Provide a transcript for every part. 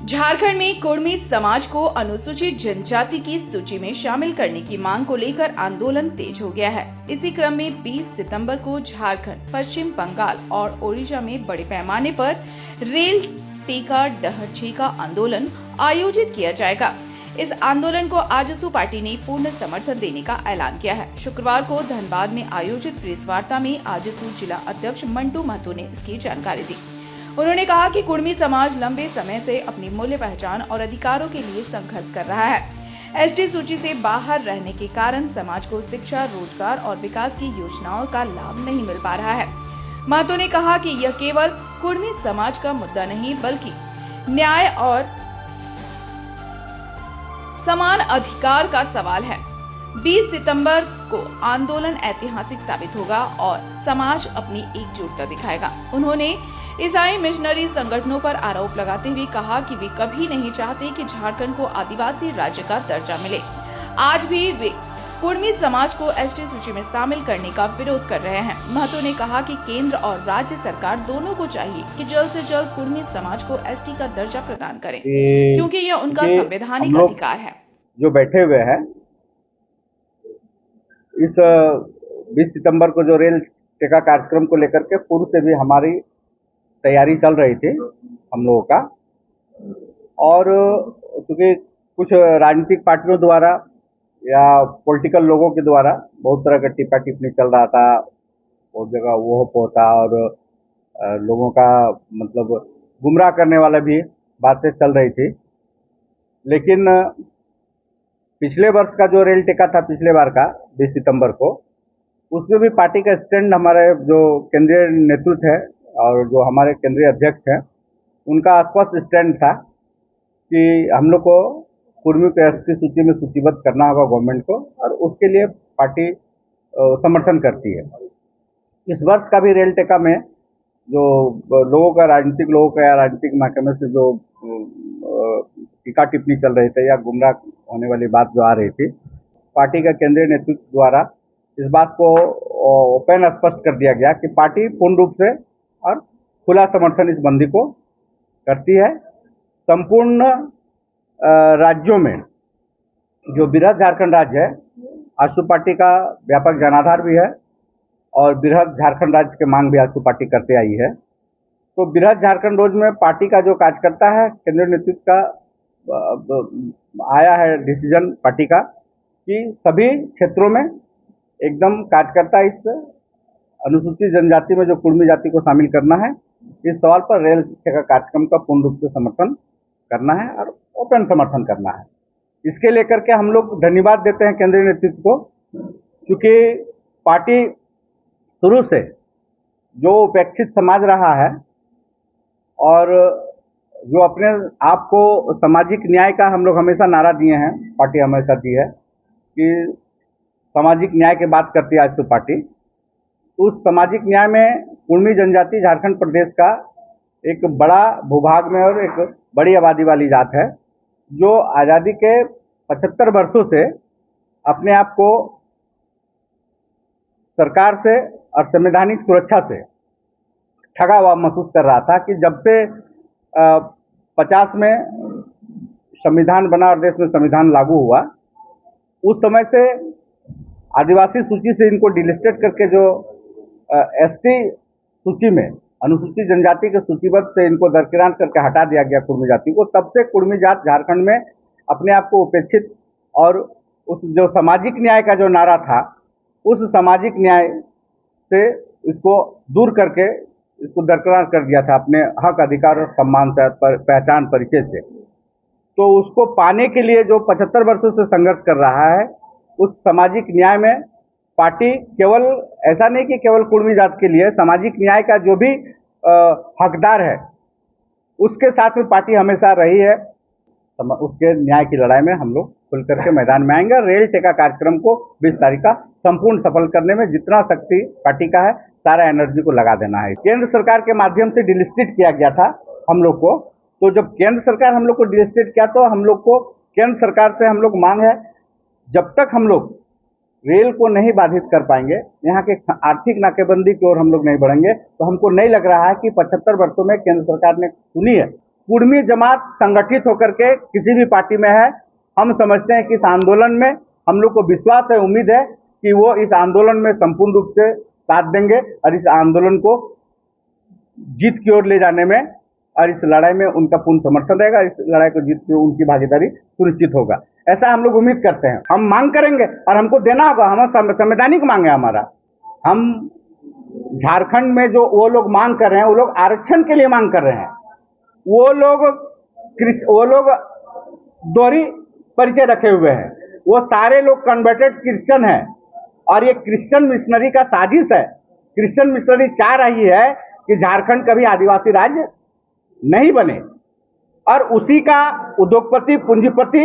झारखंड में कुर्मी समाज को अनुसूचित जनजाति की सूची में शामिल करने की मांग को लेकर आंदोलन तेज हो गया है। इसी क्रम में 20 सितंबर को झारखंड, पश्चिम बंगाल और ओडिशा में बड़े पैमाने पर रेल टेका डहर का आंदोलन आयोजित किया जाएगा। इस आंदोलन को आजसू पार्टी ने पूर्ण समर्थन देने का ऐलान किया है। शुक्रवार को धनबाद में आयोजित प्रेस वार्ता में आजसू जिला अध्यक्ष मंटू महतो ने इसकी जानकारी दी। उन्होंने कहा कि कुर्मी समाज लंबे समय से अपनी मूल्य पहचान और अधिकारों के लिए संघर्ष कर रहा है। एसटी सूची से बाहर रहने के कारण समाज को शिक्षा, रोजगार और विकास की योजनाओं का लाभ नहीं मिल पा रहा है। महतो ने कहा कि यह केवल कुर्मी समाज का मुद्दा नहीं बल्कि न्याय और समान अधिकार का सवाल है। 20 सितंबर को आंदोलन ऐतिहासिक साबित होगा और समाज अपनी एकजुटता दिखाएगा। उन्होंने ईसाई मिशनरी संगठनों पर आरोप लगाते हुए कहा कि वे कभी नहीं चाहते कि झारखंड को आदिवासी राज्य का दर्जा मिले। आज भी वे कुर्मी समाज को एसटी सूची में शामिल करने का विरोध कर रहे हैं। महतो ने कहा कि केंद्र और राज्य सरकार दोनों को चाहिए कि जल्द से जल्द कुर्मी समाज को एसटी का दर्जा प्रदान करें, क्योंकि यह उनका संवैधानिक अधिकार है। जो बैठे हुए हैं, इस 20 सितंबर को जो रेल टेका कार्यक्रम को लेकर के पूर्व से भी हमारी तैयारी चल रही थी हम लोगों का, और क्योंकि कुछ राजनीतिक पार्टियों द्वारा या पॉलिटिकल लोगों के द्वारा बहुत तरह का टिप्पा टिप्पणी चल रहा था, बहुत जगह वो होता और लोगों का मतलब गुमराह करने वाला भी बातें चल रही थी। लेकिन पिछले वर्ष का जो रेल टेका था, पिछले बार का 20 सितंबर को, उसमें भी पार्टी का स्टैंड, हमारे जो केंद्रीय नेतृत्व है और जो हमारे केंद्रीय अध्यक्ष हैं, उनका स्पष्ट स्टैंड था कि हम लोग को कुर्मी को एसटी सूची में सूचीबद्ध करना होगा गवर्नमेंट को, और उसके लिए पार्टी समर्थन करती है। इस वर्ष का भी रेल टेका में जो लोगों का, राजनीतिक लोगों का या राजनीतिक महकमे से जो टीका टिप्पणी चल रही थी या गुमराह होने वाली बात जो आ रही थी, पार्टी का केंद्रीय नेतृत्व द्वारा इस बात को ओपन स्पष्ट कर दिया गया कि पार्टी पूर्ण रूप से और खुला समर्थन इस बंदी को करती है। संपूर्ण राज्यों में जो बृहद झारखंड राज्य है, आजसू पार्टी का व्यापक जनाधार भी है और बृहद झारखंड राज्य के मांग भी आजसू पार्टी करते आई है। तो बृहद झारखंड रोज में पार्टी का जो कार्यकर्ता है, केंद्रीय नेतृत्व का आया है डिसीजन पार्टी का कि सभी क्षेत्रों में एकदम कार्यकर्ता इस अनुसूचित जनजाति में जो कुर्मी जाति को शामिल करना है, इस सवाल पर रेल टेका कार्यक्रम का पूर्ण रूप से समर्थन करना है और ओपन समर्थन करना है। इसके लेकर के हम लोग धन्यवाद देते हैं केंद्रीय नेतृत्व को, क्योंकि पार्टी शुरू से जो उपेक्षित समाज रहा है और जो अपने आप को सामाजिक न्याय का हम लोग हमेशा नारा दिए हैं, पार्टी हमेशा दी है कि सामाजिक न्याय की बात करती है आजसू पार्टी। उस सामाजिक न्याय में कुर्मी जनजाति झारखंड प्रदेश का एक बड़ा भूभाग में और एक बड़ी आबादी वाली जात है, जो आज़ादी के 75 वर्षों से अपने आप को सरकार से और संवैधानिक सुरक्षा से ठगा हुआ महसूस कर रहा था कि जब से 50 में संविधान बना और देश में संविधान लागू हुआ, उस समय से आदिवासी सूची से इनको डिलिस्टेड करके जो एसटी सूची में अनुसूचित जनजाति के सूचीबद्ध से इनको दरकिरार करके हटा दिया गया कुर्मी जाति को, तब से कुर्मी जात झारखंड में अपने आप को उपेक्षित और उस जो सामाजिक न्याय का जो नारा था, उस सामाजिक न्याय से इसको दूर करके इसको दरकिरार कर दिया था अपने हक, अधिकार और सम्मान से, पहचान, परिचय से। तो उसको पाने के लिए जो 75 वर्षों से संघर्ष कर रहा है, उस सामाजिक न्याय में पार्टी केवल ऐसा नहीं कि केवल कुर्मी जात के लिए, सामाजिक न्याय का जो भी हकदार है उसके साथ में पार्टी हमेशा रही है। उसके न्याय की लड़ाई में हम लोग खुल करके मैदान में आएंगे। रेल टेका कार्यक्रम को 20 तारीख का संपूर्ण सफल करने में जितना शक्ति पार्टी का है, सारा एनर्जी को लगा देना है। केंद्र सरकार के माध्यम से डिलिस्टेड किया गया था हम लोग को, तो जब केंद्र सरकार हम लोग को डिलिस्टेड किया तो हम लोग को केंद्र सरकार से हम लोग मांग है, जब तक हम लोग रेल को नहीं बाधित कर पाएंगे, यहाँ के आर्थिक नाकेबंदी की ओर हम लोग नहीं बढ़ेंगे, तो हमको नहीं लग रहा है कि 75 वर्षों में केंद्र सरकार ने सुनी है कुर्मी जमात संगठित होकर के किसी भी पार्टी में है, हम समझते हैं कि इस आंदोलन में हम लोग को विश्वास है, उम्मीद है कि वो इस आंदोलन में संपूर्ण रूप से साथ देंगे और इस आंदोलन को जीत की ओर ले जाने में और इस लड़ाई में उनका पूर्ण समर्थन रहेगा। इस लड़ाई को जीत के उनकी भागीदारी सुनिश्चित होगा, ऐसा हम लोग उम्मीद करते हैं। हम मांग करेंगे और हमको देना होगा, हमारा संवैधानिक मांग है हमारा। हम झारखंड में जो वो लोग मांग कर रहे हैं, वो लोग आरक्षण के लिए मांग कर रहे हैं। वो लोग दोहरी परिचय रखे हुए हैं। वो सारे लोग कन्वर्टेड क्रिश्चियन हैं और ये क्रिश्चियन मिशनरी का साजिश है। क्रिश्चियन मिशनरी चाह रही है कि झारखंड कभी आदिवासी राज्य नहीं बने और उसी का उद्योगपति, पूंजीपति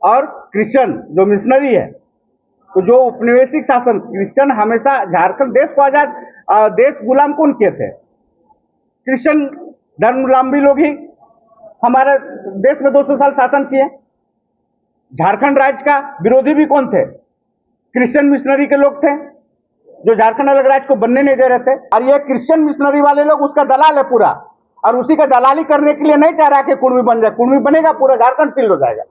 और क्रिश्चियन जो मिशनरी है, तो जो उपनिवेशिक शासन, क्रिश्चियन हमेशा झारखंड देश को आजाद, देश गुलाम कौन किए थे? क्रिश्चियन धर्मावलंबी लोग ही हमारे देश में 200 साल शासन किए। झारखंड राज्य का विरोधी भी कौन थे? क्रिश्चियन मिशनरी के लोग थे जो झारखंड अलग राज्य को बनने नहीं दे रहे थे। और ये क्रिश्चियन मिशनरी वाले लोग उसका दलाल है पूरा, और उसी का दलाली करने के लिए नहीं चाह रहा कि कुर्मी बन जाए। कुर्मी बनेगा पूरा झारखंड सील हो जाएगा।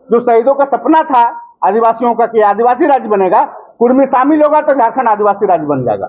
जो शहीदों का सपना था आदिवासियों का कि आदिवासी राज्य बनेगा, कुर्मी शामिल होगा तो झारखंड आदिवासी राज्य बन जाएगा।